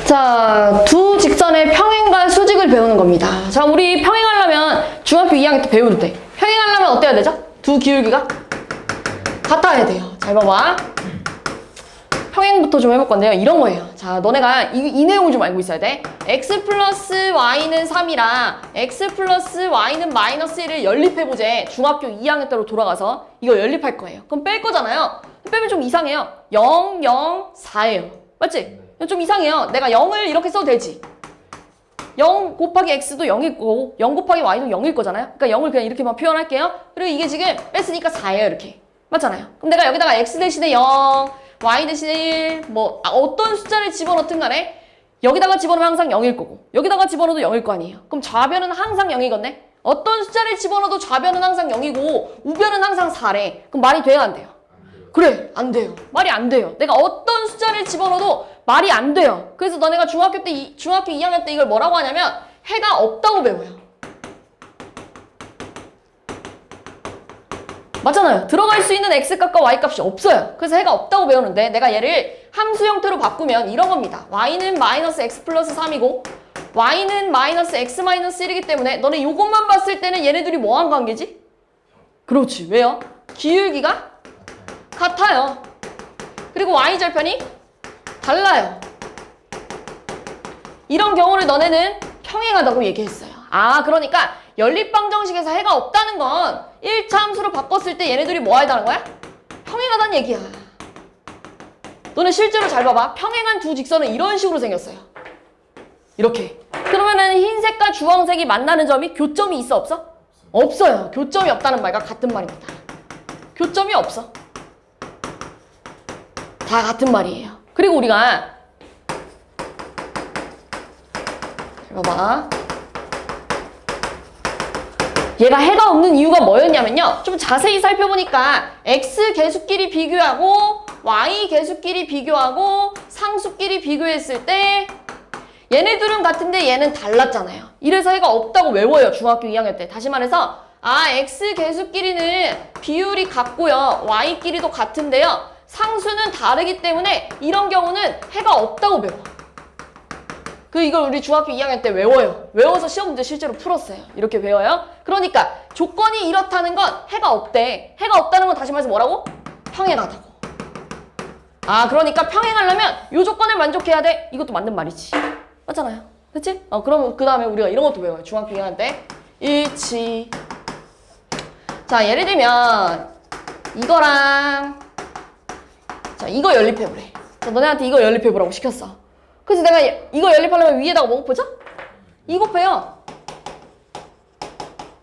자, 두 직선의 평행과 수직을 배우는 겁니다. 자, 우리 평행하려면 중학교 2학년 때 배우도 돼. 평행하려면 어때야 되죠? 두 기울기가 같아야 돼요. 잘 봐봐. 평행부터 좀 해볼 건데요. 이런 거예요. 자, 너네가 이 내용을 좀 알고 있어야 돼. x 플러스 y는 3이랑 x 플러스 y는 마이너스 1을 연립해보재. 중학교 2학년 때로 돌아가서 이거 연립할 거예요. 그럼 뺄 거잖아요. 빼면 좀 이상해요. 0, 0, 4예요. 맞지? 좀 이상해요. 내가 0을 이렇게 써도 되지. 0 곱하기 x도 0일 거고 0 곱하기 y도 0일 거잖아요. 그러니까 0을 그냥 이렇게만 표현할게요. 그리고 이게 지금 뺐으니까 4예요. 이렇게. 맞잖아요. 그럼 내가 여기다가 x 대신에 0, y 대신에 1, 뭐 어떤 숫자를 집어넣든 간에 여기다가 집어넣으면 항상 0일 거고 여기다가 집어넣어도 0일 거 아니에요. 그럼 좌변은 항상 0이겠네. 어떤 숫자를 집어넣어도 좌변은 항상 0이고 우변은 항상 4래. 그럼 말이 돼요? 안 돼요? 그래, 안 돼요. 말이 안 돼요. 내가 어떤 숫자를 집어넣어도 말이 안 돼요. 그래서 너네가 중학교 2학년 때 이걸 뭐라고 하냐면 해가 없다고 배워요. 맞잖아요. 들어갈 수 있는 x값과 y값이 없어요. 그래서 해가 없다고 배우는데 내가 얘를 함수 형태로 바꾸면 이런 겁니다. y는 마이너스 x 플러스 3이고 y는 마이너스 x 마이너스 1이기 때문에 너네 이것만 봤을 때는 얘네들이 뭐한 관계지? 그렇지. 왜요? 기울기가 같아요. 그리고 y절편이 달라요. 이런 경우를 너네는 평행하다고 얘기했어요. 아, 그러니까 연립방정식에서 해가 없다는 건 1차 함수로 바꿨을 때 얘네들이 뭐 하다는 거야? 평행하다는 얘기야. 너네 실제로 잘 봐봐. 평행한 두 직선은 이런 식으로 생겼어요. 이렇게. 그러면은 흰색과 주황색이 만나는 점이 교점이 있어 없어? 없어요. 교점이 없다는 말과 같은 말입니다. 교점이 없어. 다 같은 말이에요. 그리고 우리가 잘 봐봐. 얘가 해가 없는 이유가 뭐였냐면요. 좀 자세히 살펴보니까 x 계수끼리 비교하고 y 계수끼리 비교하고 상수끼리 비교했을 때 얘네들은 같은데 얘는 달랐잖아요. 이래서 해가 없다고 외워요. 중학교 2학년 때. 다시 말해서 x 계수끼리는 비율이 같고요. y끼리도 같은데요. 상수는 다르기 때문에 이런 경우는 해가 없다고 배워. 이걸 우리 중학교 2학년 때 외워요. 외워서 시험 문제 실제로 풀었어요. 이렇게 외워요. 그러니까 조건이 이렇다는 건 해가 없대. 해가 없다는 건 다시 말해서 뭐라고? 평행하다고. 아, 그러니까 평행하려면 이 조건을 만족해야 돼. 이것도 맞는 말이지. 맞잖아요. 그치? 그럼 그 다음에 우리가 이런 것도 외워요. 중학교 2학년 때. 일치. 자, 예를 들면 이거랑 자, 이거 연립해보래. 자, 너네한테 이거 연립해보라고 시켰어. 그래서 내가 이거 연립하려면 위에다가 뭐 곱하죠? 이거 곱해요.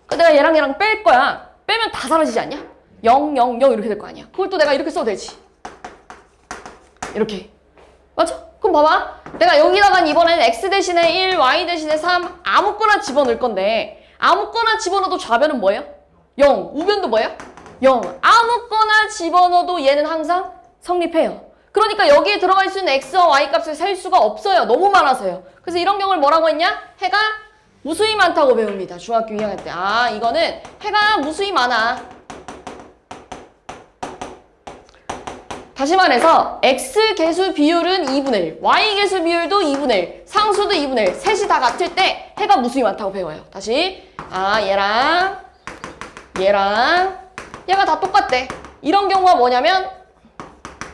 그래서 내가 얘랑 뺄 거야. 빼면 다 사라지지 않냐? 0, 0, 0 이렇게 될 거 아니야. 그걸 또 내가 이렇게 써도 되지. 이렇게. 맞아? 그럼 봐봐. 내가 여기다가 이번에는 x 대신에 1, y 대신에 3 아무거나 집어넣을 건데 아무거나 집어넣어도 좌변은 뭐예요? 0. 우변도 뭐예요? 0. 아무거나 집어넣어도 얘는 항상 성립해요. 그러니까 여기에 들어갈 수 있는 x와 y 값을 셀 수가 없어요. 너무 많아서요. 그래서 이런 경우를 뭐라고 했냐? 해가 무수히 많다고 배웁니다. 중학교 2학년 때. 아, 이거는 해가 무수히 많아. 다시 말해서 x 계수 비율은 2분의 1, y 계수 비율도 2분의 1, 상수도 2분의 1, 셋이 다 같을 때 해가 무수히 많다고 배워요. 다시. 아, 얘랑 얘가 다 똑같대. 이런 경우가 뭐냐면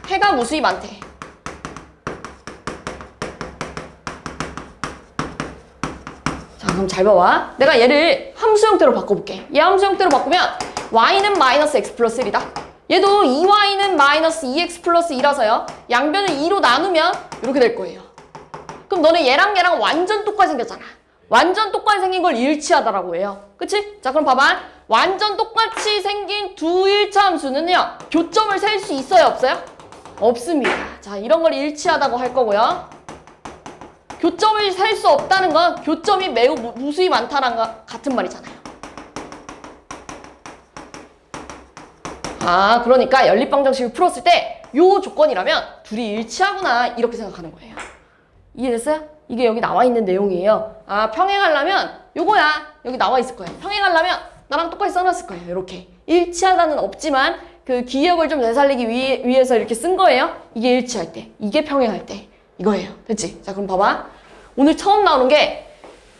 해가 무수히 많대. 자, 그럼 잘 봐봐. 내가 얘를 함수 형태로 바꿔볼게. 얘 함수 형태로 바꾸면 y는 마이너스 x 플러스 1이다. 얘도 2y는 마이너스 2x 플러스 2라서요. 양변을 2로 나누면 이렇게 될 거예요. 그럼 너네 얘랑 완전 똑같이 생겼잖아. 완전 똑같이 생긴 걸 일치하다라고 해요. 그치? 자, 그럼 봐봐. 완전 똑같이 생긴 두 일차 함수는요. 교점을 셀 수 있어요? 없어요? 없습니다. 자, 이런 걸 일치하다고 할 거고요. 교점을 셀 수 없다는 건 교점이 매우 무수히 많다는 거 같은 말이잖아요. 아, 그러니까 연립방정식을 풀었을 때 요 조건이라면 둘이 일치하구나 이렇게 생각하는 거예요. 이해됐어요? 이게 여기 나와 있는 내용이에요. 아, 평행하려면 요거야. 여기 나와 있을 거예요. 평행하려면 나랑 똑같이 써놨을 거예요. 이렇게. 일치하다는 없지만 그 기억을 좀 되살리기 위해서 이렇게 쓴 거예요. 이게 일치할 때, 이게 평행할 때 이거예요. 됐지? 자, 그럼 봐봐. 오늘 처음 나오는 게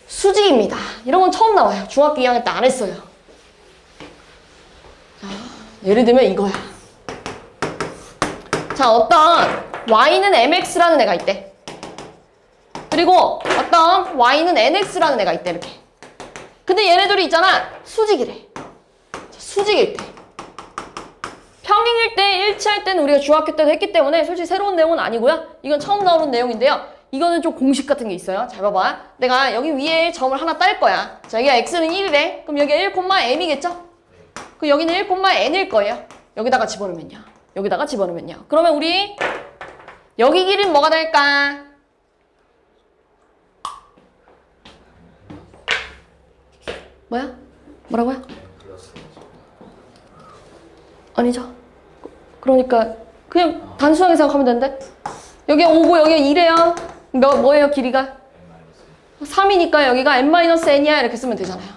수직입니다. 이런 건 처음 나와요. 중학교 2학년 때 안 했어요. 자, 예를 들면 이거야. 자, 어떤 y는 mx라는 애가 있대. 그리고 어떤 y는 nx라는 애가 있대. 이렇게. 근데 얘네들이 있잖아. 수직이래. 자, 수직일 때. 평행일 때, 일치할 때는 우리가 중학교 때도 했기 때문에 솔직히 새로운 내용은 아니고요. 이건 처음 나오는 내용인데요. 이거는 좀 공식 같은 게 있어요. 잘 봐봐. 내가 여기 위에 점을 하나 딸 거야. 자, 여기가 x는 1이래. 그럼 여기가 1,m이겠죠? 그럼 여기는 1,n일 거예요. 여기다가 집어넣으면요. 여기다가 집어넣으면요. 그러면 우리 여기 길이는 뭐가 될까? 뭐야? 뭐라고요? 아니죠. 그러니까 그냥 단순하게 생각하면 되는데 여기가 5고 여기가 2래요. 뭐예요 길이가? 3이니까 여기가 n-n이야 이렇게 쓰면 되잖아요.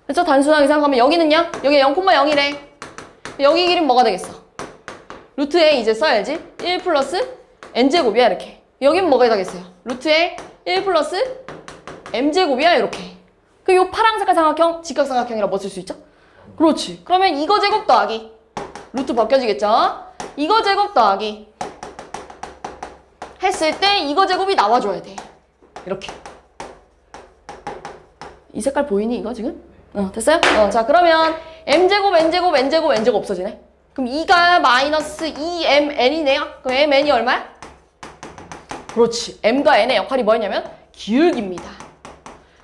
그렇죠? 단순하게 생각하면 여기는요? 여기가 0,0이래. 여기 길이는 뭐가 되겠어? 루트에 이제 써야지. 1 플러스 n제곱이야 이렇게. 여기는 뭐가 되겠어요? 루트에 1 플러스 m제곱이야 이렇게. 그 요 파란 색깔 삼각형, 직각삼각형이라 뭐 쓸 수 있죠? 그렇지. 그러면 이거 제곱 더하기 루트 벗겨지겠죠? 이거 제곱 더하기 했을 때 이거 제곱이 나와줘야 돼. 이렇게. 이 색깔 보이니 이거 지금? 됐어요? 자 그러면 m제곱, n제곱, n제곱, n제곱 없어지네. 그럼 2가 마이너스 2mn이네요. 그럼 mn이 얼마야? 그렇지. m과 n의 역할이 뭐였냐면 기울기입니다.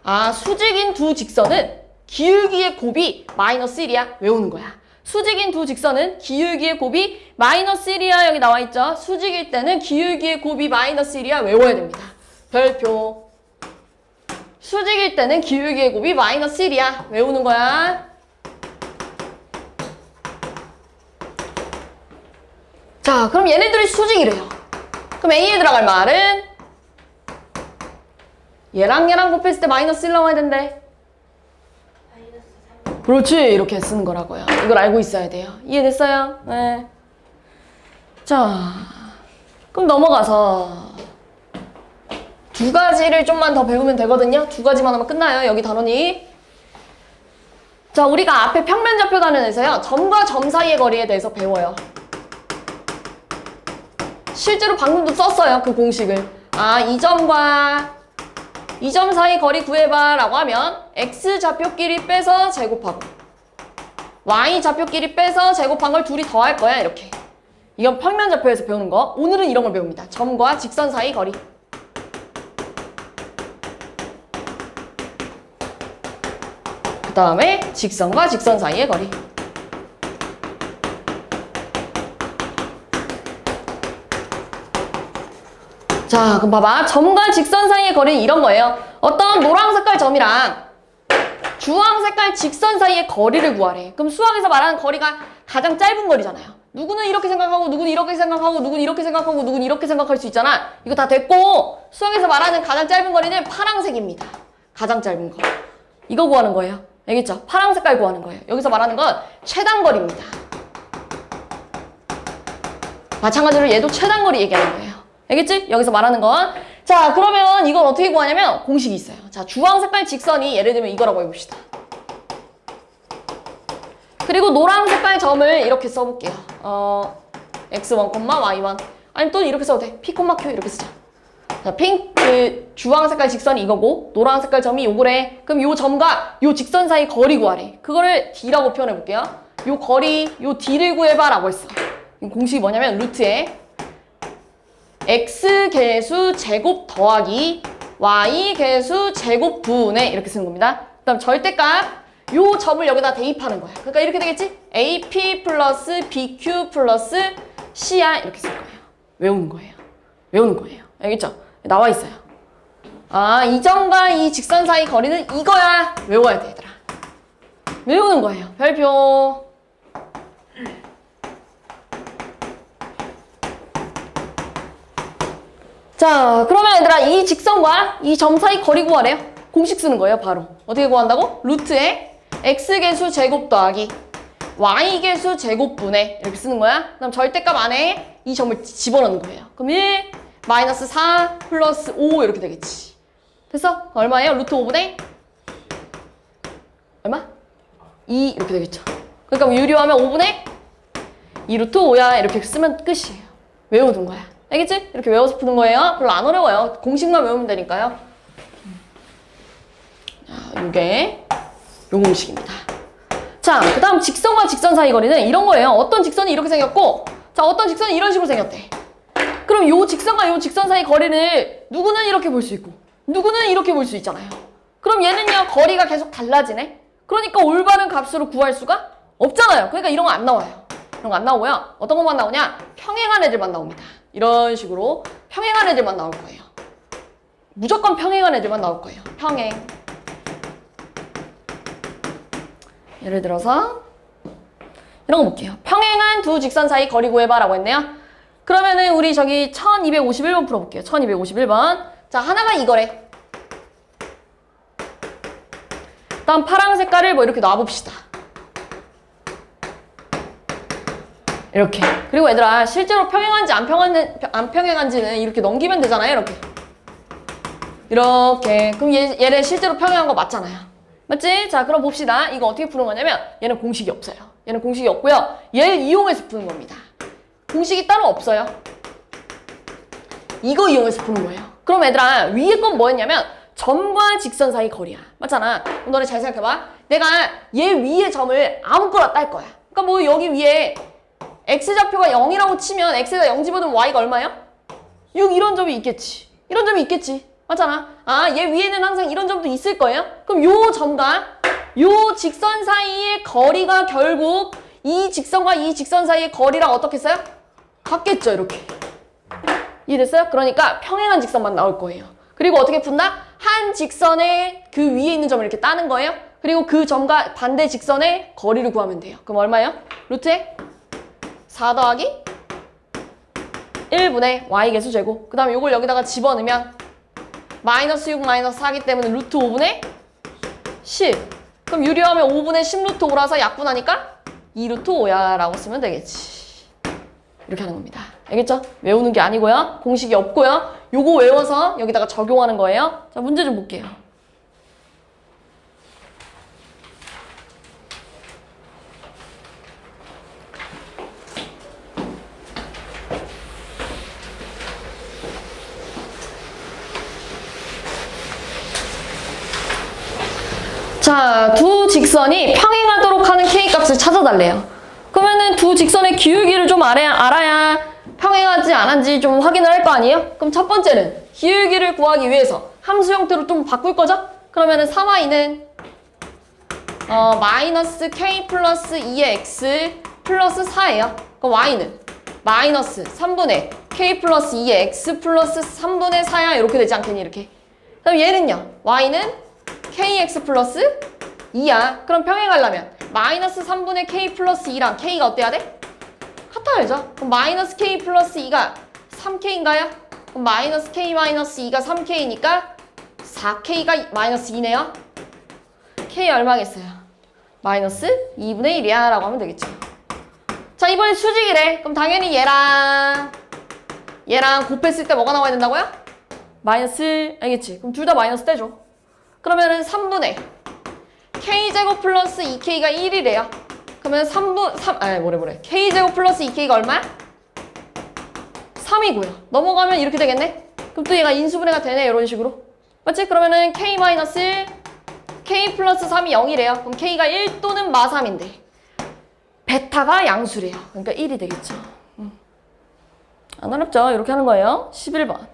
아, 수직인 두 직선은 기울기의 곱이 마이너스 1이야. 외우는 거야. 수직인 두 직선은 기울기의 곱이 마이너스 1이야. 여기 나와 있죠? 수직일 때는 기울기의 곱이 마이너스 1이야. 외워야 됩니다. 별표. 수직일 때는 기울기의 곱이 마이너스 1이야. 외우는 거야. 자, 그럼 얘네들이 수직이래요. 그럼 A에 들어갈 말은 얘랑 곱했을 때 마이너스 1 나와야 된대. 그렇지. 이렇게 쓰는 거라고요. 이걸 알고 있어야 돼요. 이해됐어요? 네. 자, 그럼 넘어가서 두 가지를 좀만 더 배우면 되거든요. 두 가지만 하면 끝나요. 여기 단원이. 자, 우리가 앞에 평면좌표 단원에서요. 점과 점 사이의 거리에 대해서 배워요. 실제로 방금도 썼어요. 그 공식을. 아, 이 점과 이 점 사이 거리 구해봐 라고 하면 x 좌표끼리 빼서 제곱하고 y 좌표끼리 빼서 제곱한 걸 둘이 더할 거야. 이렇게. 이건 평면좌표에서 배우는 거. 오늘은 이런 걸 배웁니다. 점과 직선 사이 거리. 그 다음에 직선과 직선 사이의 거리. 자, 그럼 봐봐. 점과 직선 사이의 거리는 이런 거예요. 어떤 노랑 색깔 점이랑 주황 색깔 직선 사이의 거리를 구하래. 그럼 수학에서 말하는 거리가 가장 짧은 거리잖아요. 누구는 이렇게 생각하고, 누구는 이렇게 생각하고, 누구는 이렇게 생각하고, 누구는 이렇게 생각할 수 있잖아. 이거 다 됐고, 수학에서 말하는 가장 짧은 거리는 파란색입니다. 가장 짧은 거. 이거 구하는 거예요. 알겠죠? 파란 색깔 구하는 거예요. 여기서 말하는 건 최단거리입니다. 마찬가지로 얘도 최단거리 얘기하는 거예요. 알겠지? 여기서 말하는 건. 자, 그러면 이걸 어떻게 구하냐면 공식이 있어요. 자, 주황 색깔 직선이 예를 들면 이거라고 해봅시다. 그리고 노랑 색깔 점을 이렇게 써볼게요. x1, y1. 아니 또 이렇게 써도 돼. p, q 이렇게 쓰자. 자, 주황 색깔 직선이 이거고 노랑 색깔 점이 요거래. 그럼 요 점과 요 직선 사이 거리 구하래. 그거를 d라고 표현해볼게요. 요 거리, 요 d를 구해봐 라고 했어. 공식이 뭐냐면 루트에 x 개수 제곱 더하기 y 개수 제곱 분의 이렇게 쓰는 겁니다. 그 다음 절대값 요 점을 여기다 대입하는 거야. 그러니까 이렇게 되겠지? AP 플러스 BQ 플러스 C야 이렇게 쓸 거예요. 외우는 거예요. 외우는 거예요. 알겠죠? 나와 있어요. 아, 이 점과 이 직선 사이 거리는 이거야. 외워야 돼, 얘들아. 외우는 거예요. 별표. 자, 그러면 얘들아 이 직선과 이 점 사이 거리 구하래요. 공식 쓰는 거예요, 바로. 어떻게 구한다고? 루트에 x개수 제곱 더하기 y개수 제곱분의 이렇게 쓰는 거야. 그다음 절대값 안에 이 점을 집어넣는 거예요. 그럼 1 마이너스 4 플러스 5 이렇게 되겠지. 됐어? 얼마예요? 루트 5분의 얼마? 2 이렇게 되겠죠. 그러니까 뭐 유리하면 5분의 2 루트 5야 이렇게 쓰면 끝이에요. 외워둔 거야. 알겠지? 이렇게 외워서 푸는 거예요. 별로 안 어려워요. 공식만 외우면 되니까요. 이게 요 공식입니다. 자, 그 다음 직선과 직선 사이 거리는 이런 거예요. 어떤 직선이 이렇게 생겼고, 자, 어떤 직선이 이런 식으로 생겼대. 그럼 요 직선과 요 직선 사이 거리를 누구는 이렇게 볼 수 있고, 누구는 이렇게 볼 수 있잖아요. 그럼 얘는요, 거리가 계속 달라지네? 그러니까 올바른 값으로 구할 수가 없잖아요. 그러니까 이런 거 안 나와요. 이런 거 안 나오고요. 어떤 것만 나오냐? 평행한 애들만 나옵니다. 이런 식으로 평행한 애들만 나올 거예요. 무조건 평행한 애들만 나올 거예요. 평행. 예를 들어서 이런 거 볼게요. 평행한 두 직선 사이 거리 구해봐 라고 했네요. 그러면은 우리 저기 1251번 풀어볼게요. 1251번. 자, 하나가 이거래. 다음 파랑 색깔을 뭐 이렇게 놔봅시다. 이렇게. 그리고 얘들아, 실제로 평행한지 안 평행한지는 이렇게 넘기면 되잖아요. 이렇게. 이렇게. 그럼 얘네 실제로 평행한 거 맞잖아요. 맞지? 자, 그럼 봅시다. 이거 어떻게 푸는 거냐면 얘는 공식이 없어요. 얘는 공식이 없고요. 얘를 이용해서 푸는 겁니다. 공식이 따로 없어요. 이거 이용해서 푸는 거예요. 그럼 얘들아, 위에 건 뭐였냐면 점과 직선 사이 거리야. 맞잖아. 그럼 너네 잘 생각해봐. 내가 얘 위에 점을 아무거나 딸 거야. 그러니까 뭐 여기 위에 x좌표가 0이라고 치면 x가 0 집어넣으면 y가 얼마야? 6 이런 점이 있겠지. 이런 점이 있겠지. 맞잖아. 아, 얘 위에는 항상 이런 점도 있을 거예요. 그럼 요 점과 요 직선 사이의 거리가 결국 이 직선과 이 직선 사이의 거리랑 어떻게 써요? 같겠죠, 이렇게. 이해됐어요? 그러니까 평행한 직선만 나올 거예요. 그리고 어떻게 푼다? 한 직선의 그 위에 있는 점을 이렇게 따는 거예요. 그리고 그 점과 반대 직선의 거리를 구하면 돼요. 그럼 얼마예요? 루트에 4 더하기 1분의 y개수 제곱. 그 다음에 요걸 여기다가 집어넣으면 마이너스 6 마이너스 4기 때문에 루트 5분의 10. 그럼 유리하면 5분의 10 루트 5라서 약분하니까 2 루트 5야 라고 쓰면 되겠지. 이렇게 하는 겁니다. 알겠죠? 외우는 게 아니고요. 공식이 없고요. 요거 외워서 여기다가 적용하는 거예요. 자, 문제 좀 볼게요. 자, 두 직선이 평행하도록 하는 K값을 찾아달래요. 그러면은 두 직선의 기울기를 좀 알아야 평행하지 않은지 좀 확인을 할 거 아니에요? 그럼 첫 번째는 기울기를 구하기 위해서 함수 형태로 좀 바꿀 거죠? 그러면은 3y는 마이너스 K 플러스 2의 x 플러스 4예요. 그럼 y는 마이너스 3분의 K 플러스 2의 x 플러스 3분의 4야. 이렇게 되지 않겠니? 이렇게. 그럼 얘는요. y는 kx 플러스 2야. 그럼 평행하려면 마이너스 3분의 k 플러스 2랑 k가 어때야 돼? 같아야죠. 그럼 마이너스 k 플러스 2가 3k인가요? 그럼 마이너스 k 마이너스 2가 3k니까 4k가 마이너스 2네요. k 얼마겠어요? 마이너스 2분의 1이야 라고 하면 되겠죠. 자, 이번엔 수직이래. 그럼 당연히 얘랑 곱했을 때 뭐가 나와야 된다고요? 마이너스, 알겠지? 그럼 둘 다 마이너스 떼죠. 그러면은 3분의 k제곱 플러스 2k가 1이래요. 그러면 k제곱 플러스 2k가 얼마야? 3이고요. 넘어가면 이렇게 되겠네? 그럼 또 얘가 인수분해가 되네, 이런 식으로. 맞지? 그러면은 k 플러스 3이 0이래요. 그럼 k가 1 또는 마3인데 베타가 양수래요. 그러니까 1이 되겠죠. 안 어렵죠? 이렇게 하는 거예요. 11번.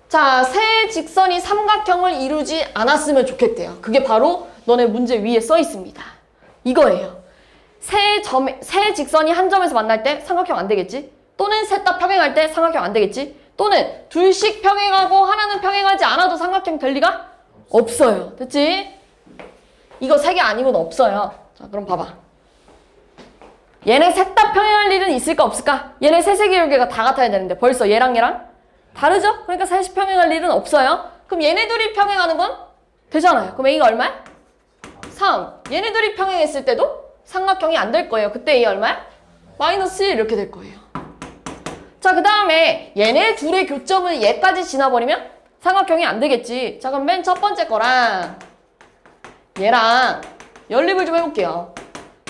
자, 세 직선이 삼각형을 이루지 않았으면 좋겠대요. 그게 바로 너네 문제 위에 써 있습니다. 이거예요. 세 직선이 한 점에서 만날 때 삼각형 안 되겠지? 또는 셋 다 평행할 때 삼각형 안 되겠지? 또는 둘씩 평행하고 하나는 평행하지 않아도 삼각형 될 리가 없어요. 됐지? 이거 세 개 아니고는 없어요. 자, 그럼 봐봐. 얘네 셋 다 평행할 일은 있을까 없을까? 얘네 셋의 기울기가 다 같아야 되는데 벌써 얘랑 다르죠? 그러니까 셋이 평행할 일은 없어요. 그럼 얘네 둘이 평행하는 건 되잖아요. 그럼 A가 얼마야? 3. 얘네 둘이 평행했을 때도 삼각형이 안 될 거예요. 그때 A 얼마야? 마이너스 1 이렇게 될 거예요. 자, 그 다음에 얘네 둘의 교점을 얘까지 지나버리면 삼각형이 안 되겠지. 자, 그럼 맨 첫 번째 거랑 얘랑 연립을 좀 해볼게요.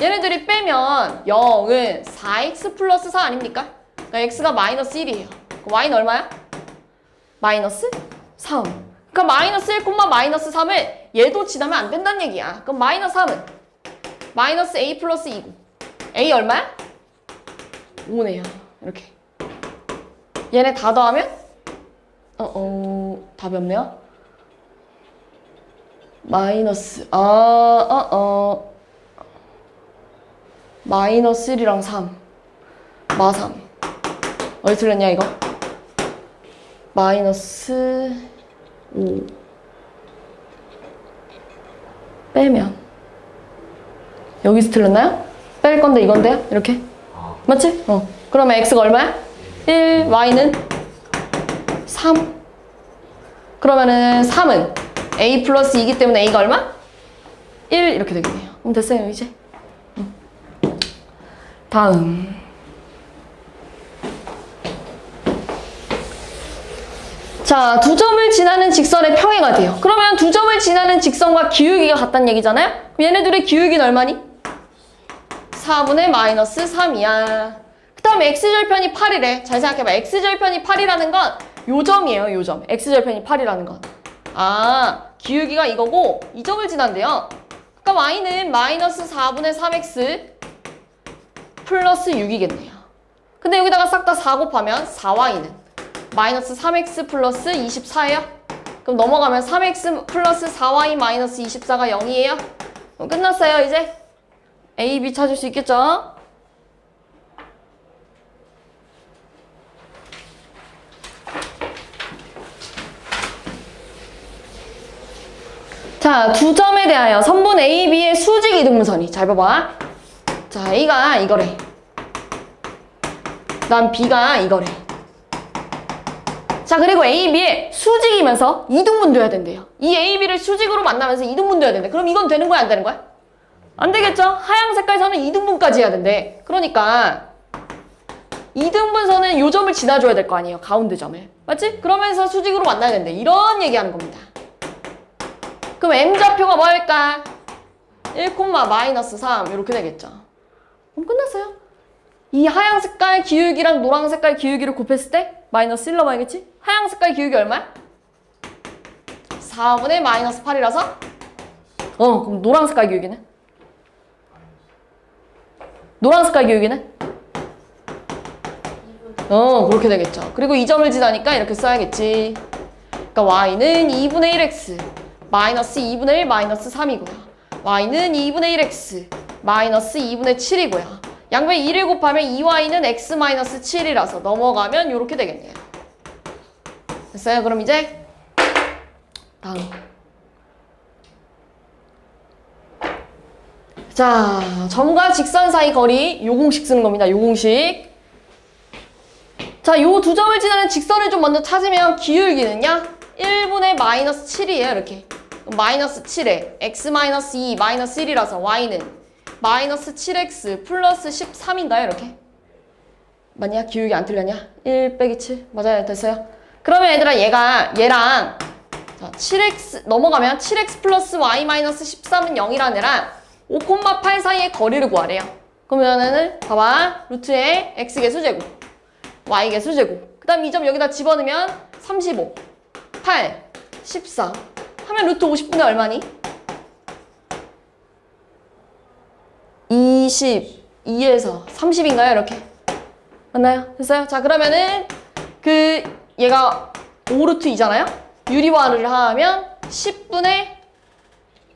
얘네들이 빼면 0은 4x 플러스 4 아닙니까? 그러니까 x가 마이너스 1이에요. y는 얼마야? 마이너스 3. 그러니까 마이너스 1, 마이너스 3을 얘도 지나면 안 된다는 얘기야. 그럼 마이너스 3은 마이너스 a 플러스 2고 a 얼마야? 5네요. 이렇게. 얘네 다 더하면 답이 없네요. 마이너스 마이너스 1이랑 3 마3 어디 틀렸냐 이거? 마이너스 5 빼면 여기서 틀렸나요? 뺄 건데 이건데요? 이렇게 맞지? 그러면 x가 얼마야? 1 y는 3 그러면은 3은 a 플러스 2이기 때문에 a가 얼마? 1 이렇게 되겠네요. 그럼 됐어요 이제. 다음 자, 두 점을 지나는 직선의 평행가 돼요. 그러면 두 점을 지나는 직선과 기울기가 같다는 얘기잖아요? 그럼 얘네들의 기울기는 얼마니? 4분의 마이너스 3이야. 그 다음에 x절편이 8이래. 잘 생각해봐. x절편이 8이라는 건 요 점이에요. 요 점. x절편이 8이라는 건. 기울기가 이거고 이 점을 지난대요. 그러니까 y는 마이너스 4분의 3x 플러스 6이겠네요. 근데 여기다가 싹 다 4 곱하면 4y는 마이너스 3x 플러스 24예요. 그럼 넘어가면 3x 플러스 4y 마이너스 24가 0이에요. 그럼 끝났어요 이제. A, B 찾을 수 있겠죠? 자, 두 점에 대하여 선분 A, B의 수직 이등분선이. 잘 봐봐. 자, A가 이거래. 그다음 B가 이거래. 자, 그리고 A, B의 수직이면서 이등분돼야 된대요. 이 A, B를 수직으로 만나면서 이등분돼야 된대. 그럼 이건 되는 거야, 안 되는 거야? 안 되겠죠? 하얀 색깔 선은 이등분까지 해야 된대. 그러니까 이등분선은 요 점을 지나줘야 될 거 아니에요. 가운데 점을. 맞지? 그러면서 수직으로 만나야 된대. 이런 얘기하는 겁니다. 그럼 M좌표가 뭐일까? 1, 마이너스 3 이렇게 되겠죠. 그럼 끝났어요. 이 하얀 색깔 기울기랑 노란 색깔 기울기를 곱했을 때 마이너스 1 넘어야겠지? 하얀 색깔 기울기 얼마야? 4분의 마이너스 8이라서 그럼 노란 색깔 기울기는? 노란 색깔 기울기는? 그렇게 되겠죠. 그리고 이 점을 지나니까 이렇게 써야겠지. 그러니까 y는 2분의 1x 마이너스 2분의 1 마이너스 3이고요. y는 2분의 1x 마이너스 2분의 7이고요. 양변 2를 곱하면 2y는 x 마이너스 7이라서 넘어가면 이렇게 되겠네요. 됐어요? 그럼 이제 다음. 자, 점과 직선 사이 거리 요 공식 쓰는 겁니다. 요 공식. 자, 요 두 점을 지나는 직선을 좀 먼저 찾으면 기울기는요 1분의 마이너스 7이에요. 이렇게 마이너스 7에 x 마이너스 2 마이너스 1이라서 y는 마이너스 7x 플러스 13인가요? 이렇게 맞냐? 기울기 안 틀렸냐? 1 빼기 7 맞아요. 됐어요. 그러면 얘들아 얘랑 자, 7x 넘어가면 7x 플러스 y 마이너스 13은 0이라는 애랑 5,8 사이의 거리를 구하래요. 그러면은 봐봐. 루트에 x개수 제곱 y개수 제곱 그 다음 이 점 여기다 집어넣으면 35 8 14 하면 루트 50분의 얼마니? 22에서 30인가요? 이렇게 맞나요? 됐어요? 자, 그러면은 얘가 5루트 2잖아요? 유리화를 하면 10분의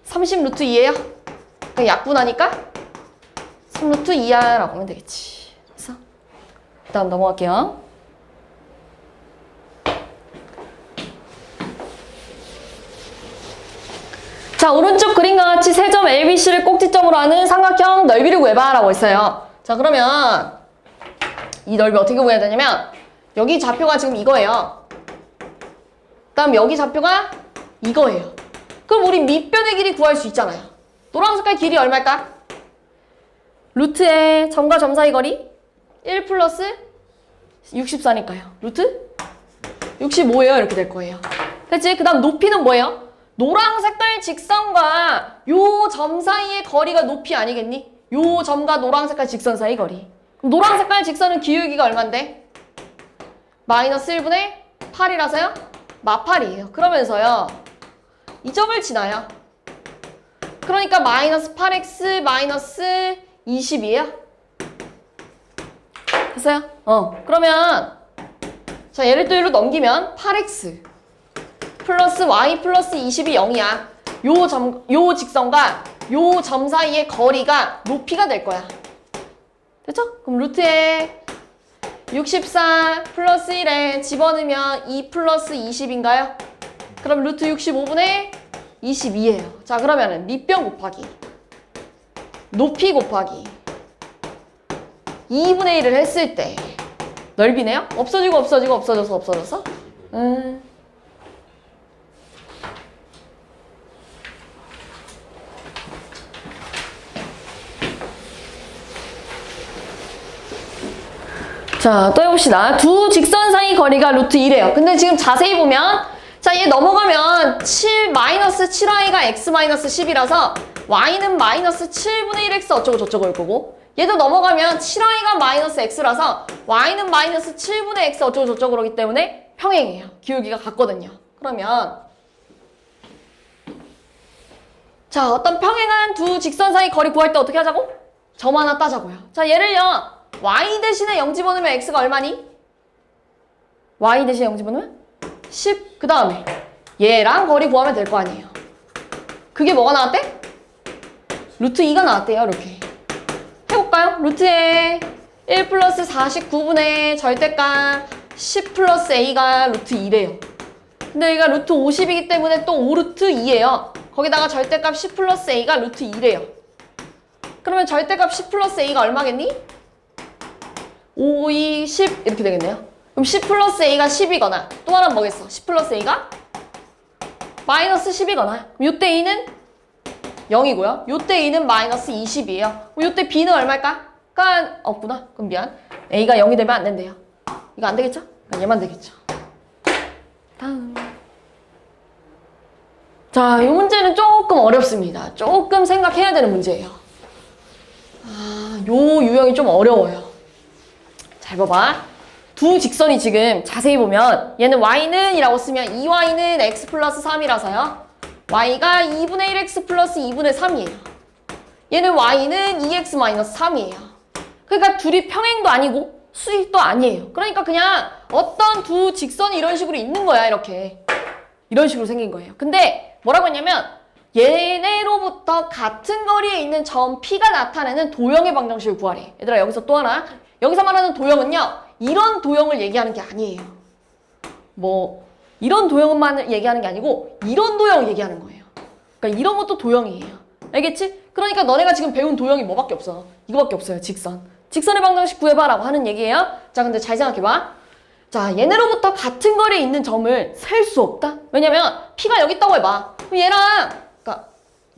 30 루트 2예요. 그러니까 약분하니까 3루트 2야라고 하면 되겠지. 됐어? 그 다음 넘어갈게요. 자, 오른쪽 그림과 같이 세 점 ABC를 꼭지점으로 하는 삼각형 넓이를 구해봐 라고 했어요. 자, 그러면 이 넓이 어떻게 구해야 되냐면 여기 좌표가 지금 이거예요. 그 다음 여기 좌표가 이거예요. 그럼 우리 밑변의 길이 구할 수 있잖아요. 노란 색깔 길이 얼마일까? 루트의 점과 점 사이 거리 1 플러스 64니까요. 루트 65예요. 이렇게 될 거예요. 됐지? 그 다음 높이는 뭐예요? 노랑 색깔 직선과 요 점 사이의 거리가 높이 아니겠니? 요 점과 노랑 색깔 직선 사이 거리. 그럼 노랑 색깔 직선은 기울기가 얼만데? 마이너스 1분의 8이라서요? 마팔이에요. 그러면서요. 이 점을 지나요. 그러니까 마이너스 8x 마이너스 20이에요. 됐어요? 그러면 자 얘를 또 1로 넘기면 8x 플러스 y 플러스 20이 0이야. 요 직선과 요 점 사이의 거리가 높이가 될 거야. 됐죠? 그럼 루트에 64 플러스 1에 집어넣으면 2 플러스 20인가요? 그럼 루트 65분의 22예요. 자 그러면은 밑변 곱하기 높이 곱하기 2분의 1을 했을 때 넓이네요? 없어지고 없어지고 없어져서 없어져서 자, 또 해봅시다. 두 직선 사이 거리가 루트 1이에요. 근데 지금 자세히 보면 자, 얘 넘어가면 7, 마이너스 7y가 x 마이너스 10이라서 y는 마이너스 7분의 1x 어쩌고 저쩌고 일 거고 얘도 넘어가면 7y가 마이너스 x라서 y는 마이너스 7분의 x 어쩌고 저쩌고 그러기 때문에 평행이에요. 기울기가 같거든요. 그러면 자, 어떤 평행한 두 직선 사이 거리 구할 때 어떻게 하자고? 점 하나 따자고요. 자, 얘를요. y 대신에 0 집어넣으면 x가 얼마니? y 대신에 0 집어넣으면 10. 그 다음에 얘랑 거리 구하면 될 거 아니에요. 그게 뭐가 나왔대? 루트 2가 나왔대요. 이렇게 해볼까요? 루트에 1 플러스 49분의 절대값 10 플러스 a가 루트 2래요. 근데 얘가 루트 50이기 때문에 또 5루트 2예요. 거기다가 절대값 10 플러스 a가 루트 2래요. 그러면 절대값 10 플러스 a가 얼마겠니? 5, 2, 10 이렇게 되겠네요. 그럼 10 플러스 a가 10이거나 또 하나 뭐겠어? 10 플러스 a가 마이너스 10이거나 그럼 요때 2는 0이고요. 요때 2는 마이너스 20이에요. 그럼 요때 b는 얼마일까? 없구나. 그럼 미안. a가 0이 되면 안 된대요. 이거 안 되겠죠? 그러니까 얘만 되겠죠. 다음. 자, 이 문제는 조금 어렵습니다. 조금 생각해야 되는 문제예요. 요 유형이 좀 어려워요. 잘 봐봐. 두 직선이 지금 자세히 보면 얘는 y는 이라고 쓰면 2y는 x 플러스 3이라서요. y가 2분의 1x 플러스 2분의 3이에요. 얘는 y는 2x 마이너스 3이에요. 그러니까 둘이 평행도 아니고 수직도 아니에요. 그러니까 그냥 어떤 두 직선이 이런 식으로 있는 거야. 이렇게. 이런 식으로 생긴 거예요. 근데 뭐라고 했냐면 얘네로부터 같은 거리에 있는 점 P가 나타내는 도형의 방정식을 구하래. 얘들아 여기서 또 하나. 여기서 말하는 도형은요. 이런 도형을 얘기하는 게 아니에요. 뭐 이런 도형만 얘기하는 게 아니고 이런 도형을 얘기하는 거예요. 그러니까 이런 것도 도형이에요. 알겠지? 그러니까 너네가 지금 배운 도형이 뭐밖에 없어. 이거밖에 없어요. 직선. 직선의 방정식 구해봐라고 하는 얘기예요. 자, 근데 잘 생각해봐. 자, 얘네로부터 같은 거리에 있는 점을 셀 수 없다? 왜냐면 P가 여기 있다고 해봐. 그럼 얘랑 그러니까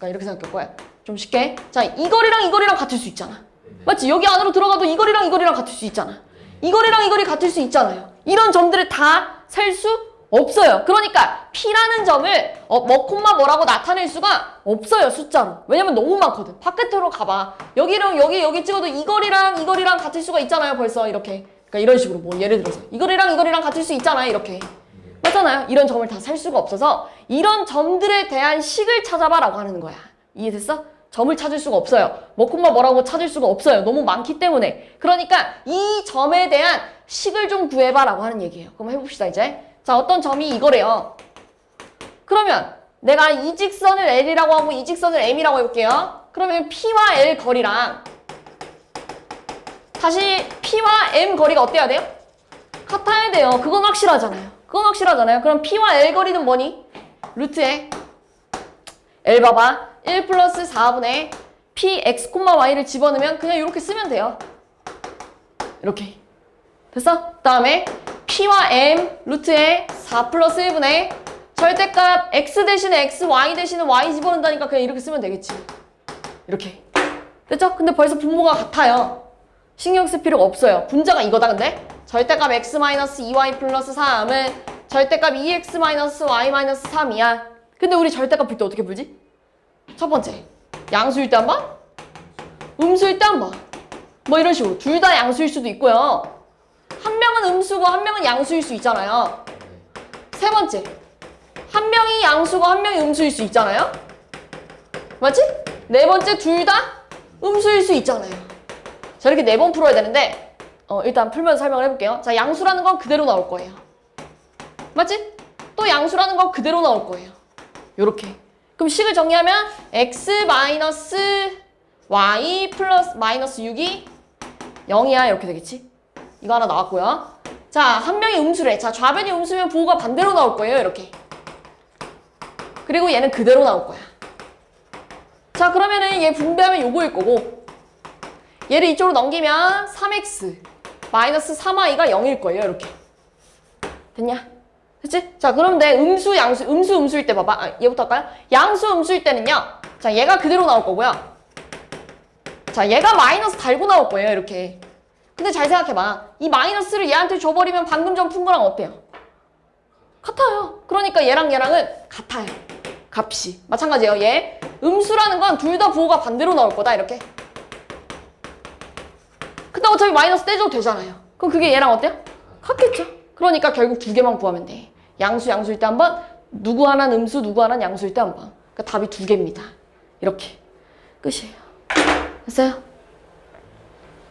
이렇게 생각할 거야. 좀 쉽게. 자, 이 거리랑 이 거리랑 같을 수 있잖아. 맞지? 여기 안으로 들어가도 이 거리랑 이 거리랑 같을 수 있잖아. 이 거리랑 이 거리 같을 수 있잖아요. 이런 점들을 다 셀 수 없어요. 그러니까 P라는 점을 뭐 콤마 뭐라고 나타낼 수가 없어요. 숫자로. 왜냐면 너무 많거든. 바깥으로 가봐. 여기랑 여기 찍어도 이 거리랑 이 거리랑 같을 수가 있잖아요. 벌써 이렇게. 그러니까 이런 식으로 뭐 예를 들어서 이 거리랑 이 거리랑 같을 수 있잖아요. 이렇게. 맞잖아요. 이런 점을 다 셀 수가 없어서 이런 점들에 대한 식을 찾아봐라고 하는 거야. 이해됐어? 점을 찾을 수가 없어요. 뭐 콤마 뭐라고 찾을 수가 없어요. 너무 많기 때문에. 그러니까 이 점에 대한 식을 좀 구해봐라고 하는 얘기예요. 그럼 해봅시다 이제. 자, 어떤 점이 이거래요. 그러면 내가 이 직선을 L이라고 하고 이 직선을 M이라고 해볼게요. 그러면 P와 L 거리랑 다시 P와 M 거리가 어때야 돼요? 같아야 돼요. 그건 확실하잖아요. 그럼 P와 L 거리는 뭐니? 루트에 L 봐봐. 1 플러스 4분의 P, X, Y를 집어넣으면 그냥 이렇게 쓰면 돼요. 이렇게. 됐어? 그 다음에 P와 M 루트에 4 플러스 1분의 절대값 X 대신에 X, Y 대신에 Y 집어넣는다니까 그냥 이렇게 쓰면 되겠지. 이렇게. 됐죠? 근데 벌써 분모가 같아요. 신경 쓸 필요가 없어요. 분자가 이거다 근데. 절대값 x-2y 플러스 3은 절대값 2x-y-3이야. 근데 우리 절대값 풀 때 어떻게 풀지? 첫 번째, 양수일 때 한 번, 음수일 때 한 번. 뭐 이런 식으로. 둘 다 양수일 수도 있고요. 한 명은 음수고 한 명은 양수일 수 있잖아요. 세 번째, 한 명이 양수고 한 명이 음수일 수 있잖아요. 맞지? 네 번째, 둘 다 음수일 수 있잖아요. 자, 이렇게 4번 풀어야 되는데 일단 풀면서 설명을 해볼게요. 자, 양수라는 건 그대로 나올 거예요. 맞지? 또 양수라는 건 그대로 나올 거예요. 요렇게. 그럼 식을 정리하면 x 마이너스 y 플러스 마이너스 6이 0이야. 이렇게 되겠지? 이거 하나 나왔고요. 자, 한 명이 음수래. 자, 좌변이 음수면 부호가 반대로 나올 거예요. 이렇게. 그리고 얘는 그대로 나올 거야. 자, 그러면은 얘 분배하면 요거일 거고, 얘를 이쪽으로 넘기면 3x 마이너스 3y가 0일 거예요. 이렇게. 됐냐? 됐지? 자, 그럼 내 음수, 양수, 음수일 때 봐봐. 얘부터 할까요? 양수, 음수일 때는요. 자, 얘가 그대로 나올 거고요. 자, 얘가 마이너스 달고 나올 거예요. 이렇게. 근데 잘 생각해봐. 이 마이너스를 얘한테 줘버리면 방금 전 푼 거랑 어때요? 같아요. 그러니까 얘랑 얘랑은 같아요. 값이. 마찬가지예요. 얘. 음수라는 건 둘 다 부호가 반대로 나올 거다. 이렇게. 근데 어차피 마이너스 떼줘도 되잖아요. 그럼 그게 얘랑 어때요? 같겠죠. 그러니까 결국 두 개만 구하면 돼. 양수, 양수일 때 한 번, 누구 하나는 음수, 누구 하나는 양수일 때 한 번. 그러니까 답이 두 개입니다. 이렇게. 끝이에요. 됐어요?